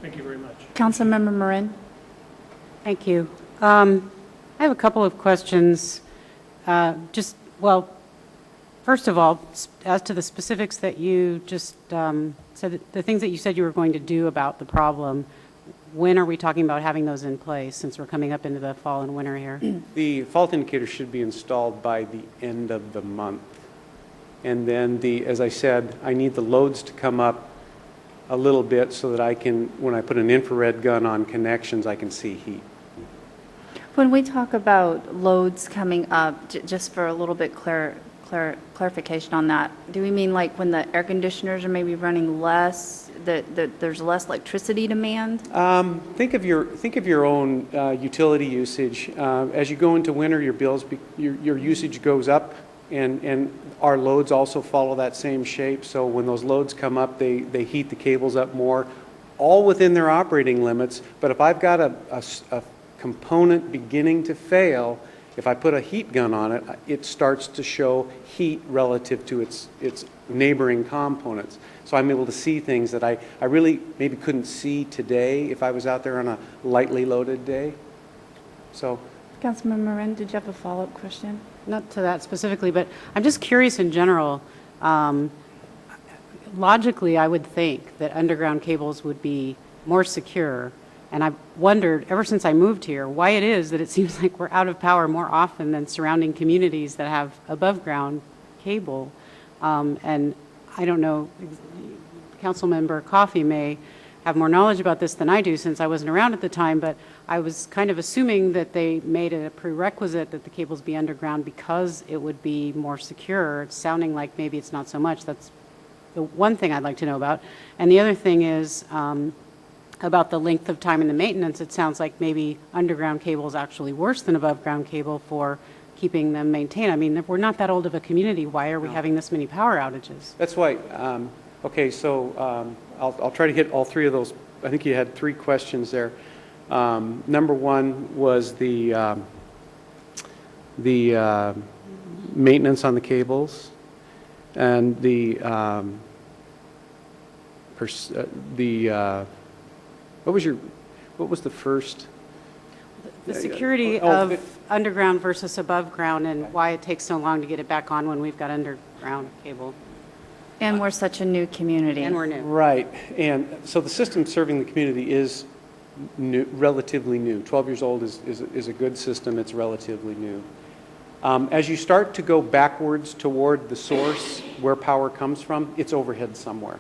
Thank you very much. Councilmember Marin. Thank you. I have a couple of questions. Well, first of all, as to the specifics that you just said, the things that you said you were going to do about the problem, when are we talking about having those in place, since we're coming up into the fall and winter here? The fault indicator should be installed by the end of the month. And then, as I said, I need the loads to come up a little bit so that I can, when I put an infrared gun on connections, I can see heat. When we talk about loads coming up, just for a little bit clarification on that, do we mean like when the air conditioners are maybe running less, that there's less electricity demand? Think of your own utility usage. As you go into winter, your bills, your usage goes up, and our loads also follow that same shape. So when those loads come up, they heat the cables up more, all within their operating limits. But if I've got a component beginning to fail, if I put a heat gun on it, it starts to show heat relative to its neighboring components. So I'm able to see things that I really maybe couldn't see today if I was out there on a lightly loaded day. So, Councilmember Marin, did you have a follow-up question? Not to that specifically, but I'm just curious in general. Logically, I would think that underground cables would be more secure. And I've wondered, ever since I moved here, why it is that it seems like we're out of power more often than surrounding communities that have above-ground cable. And I don't know, Councilmember Coffey may have more knowledge about this than I do, since I wasn't around at the time, but I was kind of assuming that they made it a prerequisite that the cables be underground because it would be more secure. It's sounding like maybe it's not so much. That's the one thing I'd like to know about. And the other thing is, about the length of time and the maintenance. It sounds like maybe underground cable is actually worse than above ground cable for keeping them maintained. I mean, if we're not that old of a community, why are we having this many power outages? that's why, okay, so I'll try to hit all three of those. I think you had three questions there. Number one was the maintenance on the cables, and what was the first? The security of underground versus above ground, and why it takes so long to get it back on when we've got underground cable. And we're such a new community. And we're new. Right, and so the system serving the community is new, relatively new. 12 years old is a good system. It's relatively new. As you start to go backwards toward the source where power comes from, it's overhead somewhere.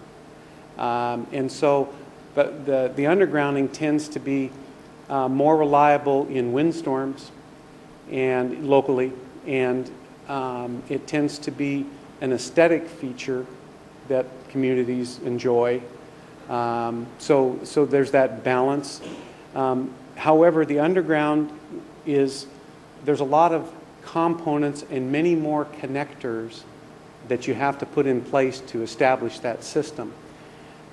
And so, but the undergrounding tends to be more reliable in windstorms and locally, and it tends to be an aesthetic feature that communities enjoy. So there's that balance. However, the underground there's a lot of components and many more connectors that you have to put in place to establish that system.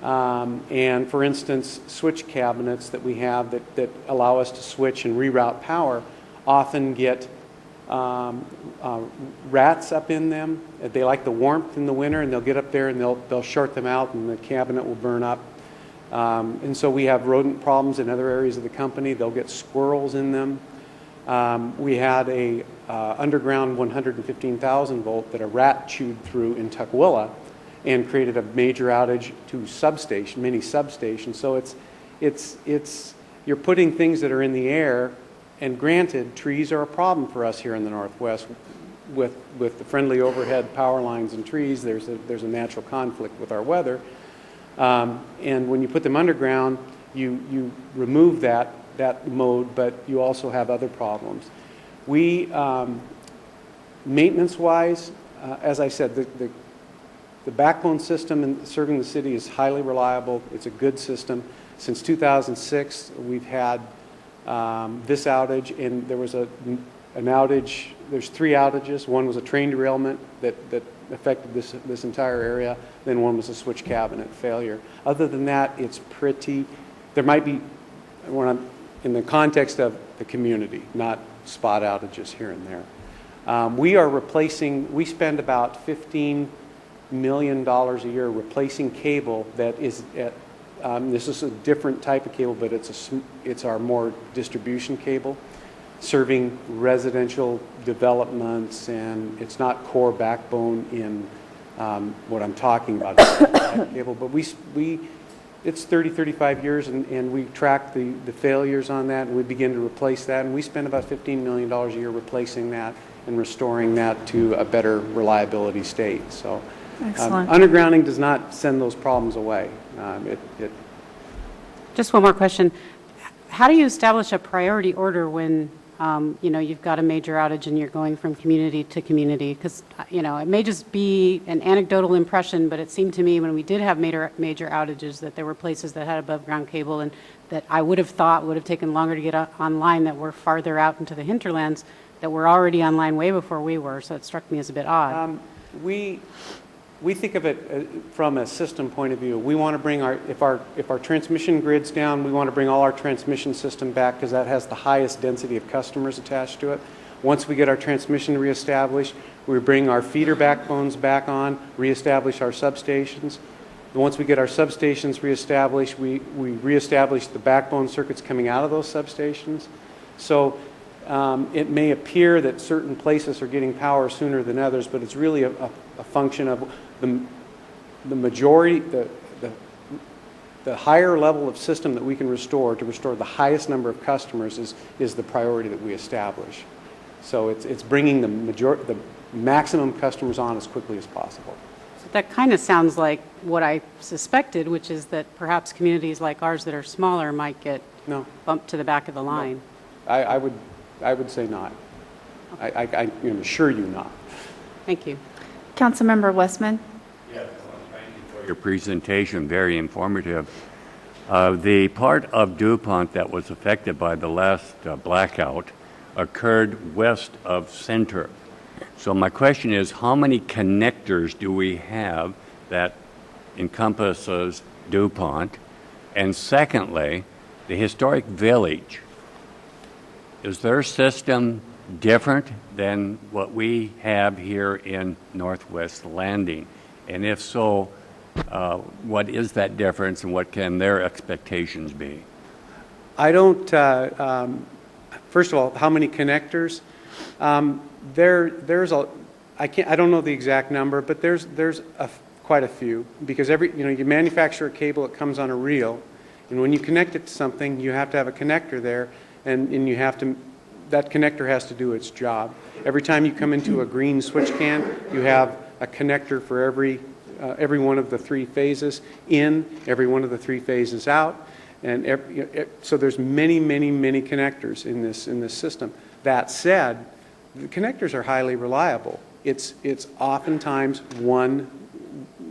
And for instance, switch cabinets that we have that allow us to switch and reroute power often get rats up in them. They like the warmth in the winter, and they'll get up there and they'll short them out, and the cabinet will burn up. And so we have rodent problems in other areas of the company. They'll get squirrels in them. We had a underground 115,000 volt that a rat chewed through in Tukwila and created a major outage to many substations. So you're putting things that are in the air, and granted, trees are a problem for us here in the Northwest. With the friendly overhead power lines and trees, there's a natural conflict with our weather. And when you put them underground, you remove that mode, but you also have other problems. We, maintenance-wise, as I said, the backbone system serving the city is highly reliable. It's a good system. Since 2006, we've had this outage, and there was an outage. There's 3 outages. One was a train derailment that affected this entire area. Then one was a switch cabinet failure. Other than that, it's pretty. There might be, in the context of the community, not spot outages here and there. We spend about $15 million a year replacing cable that is at This is a different type of cable, but it's our more distribution cable, serving residential developments, and it's not core backbone in what I'm talking about, cable. But it's 30, 35 years, and we track the failures on that, and we begin to replace that, and we spend about $15 million a year replacing that and restoring that to a better reliability state. So undergrounding does not send those problems away. Just one more question. How do you establish a priority order when you've got a major outage and you're going from community to community? Because, it may just be an anecdotal impression, but it seemed to me when we did have major outages that there were places that had above ground cable and that I would have thought would have taken longer to get online, that were farther out into the hinterlands, that were already online way before we were. So it struck me as a bit odd. We think of it from a system point of view. We want to bring if our transmission grid's down, we want to bring all our transmission system back because that has the highest density of customers attached to it. Once we get our transmission reestablished, we bring our feeder backbones back on, reestablish our substations. And once we get our substations reestablished, we reestablish the backbone circuits coming out of those substations. So it may appear that certain places are getting power sooner than others, but it's really a function of the majority, the higher level of system that we can restore to restore the highest number of customers is the priority that we establish. So it's bringing the maximum customers on as quickly as possible. So that kind of sounds like what I suspected, which is that perhaps communities like ours that are smaller might get bumped to the back of the line. No. I would say not. Okay. I can assure you not. Thank you. Councilmember Westman. Yes, thank you for your presentation, very informative. The part of DuPont that was affected by the last blackout occurred west of Center. So my question is, how many connectors do we have that encompasses DuPont? And secondly, the historic village, is their system different than what we have here in Northwest Landing? And if so, what is that difference and what can their expectations be? I don't, first of all, how many connectors? There's I don't know the exact number, but there's quite a few, because you manufacture a cable, it comes on a reel, and when you connect it to something, you have to have a connector there, and you have to, that connector has to do its job. Every time you come into a green switch can, you have a connector for every one of the three phases in, every one of the three phases out, and so there's many connectors in this system. That said, the connectors are highly reliable. It's oftentimes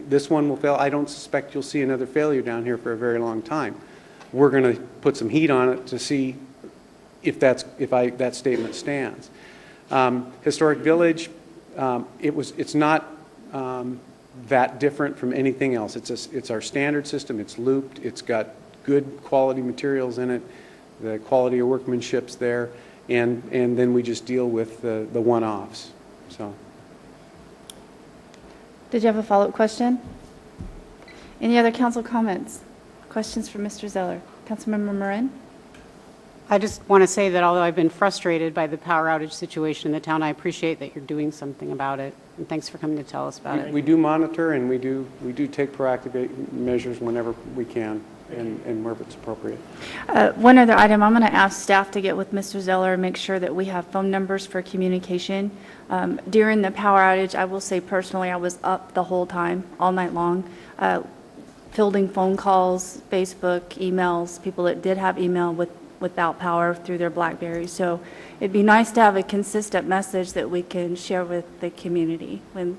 this one will fail. I don't suspect you'll see another failure down here for a very long time. We're going to put some heat on it to see if that statement stands. Historic Village, it's not that different from anything else. It's our standard system. It's looped. It's got good quality materials in it. The quality of workmanship's there, and then we just deal with the one-offs. So. Did you have a follow-up question? Any other council comments? Questions for Mr. Zeller? Councilmember Marin? I just want to say that although I've been frustrated by the power outage situation in the town, I appreciate that you're doing something about it. And thanks for coming to tell us about it. We do monitor, and we do take proactive measures whenever we can and wherever it's appropriate. One other item, I'm going to ask staff to get with Mr. Zeller and make sure that we have phone numbers for communication. During the power outage, I will say personally, I was up the whole time, all night long, fielding phone calls, Facebook, emails, people that did have email without power through their BlackBerry. So it'd be nice to have a consistent message that we can share with the community when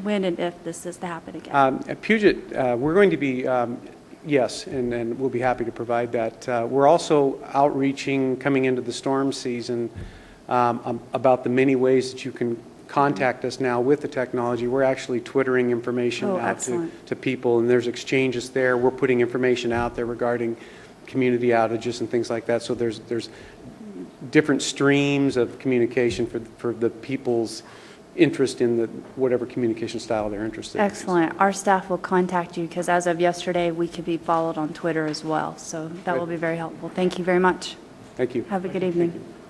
and if this is to happen again. At Puget, we're going to be, yes, and we'll be happy to provide that. We're also outreaching coming into the storm season about the many ways that you can contact us now with the technology. We're actually twittering information out to people, and there's exchanges there. We're putting information out there regarding community outages and things like that. So there's different streams of communication for the people's interest in the, whatever communication style they're interested in. Excellent. Our staff will contact you because as of yesterday, we could be followed on Twitter as well. So that will be very helpful. Thank you very much. Thank you. Have a good evening.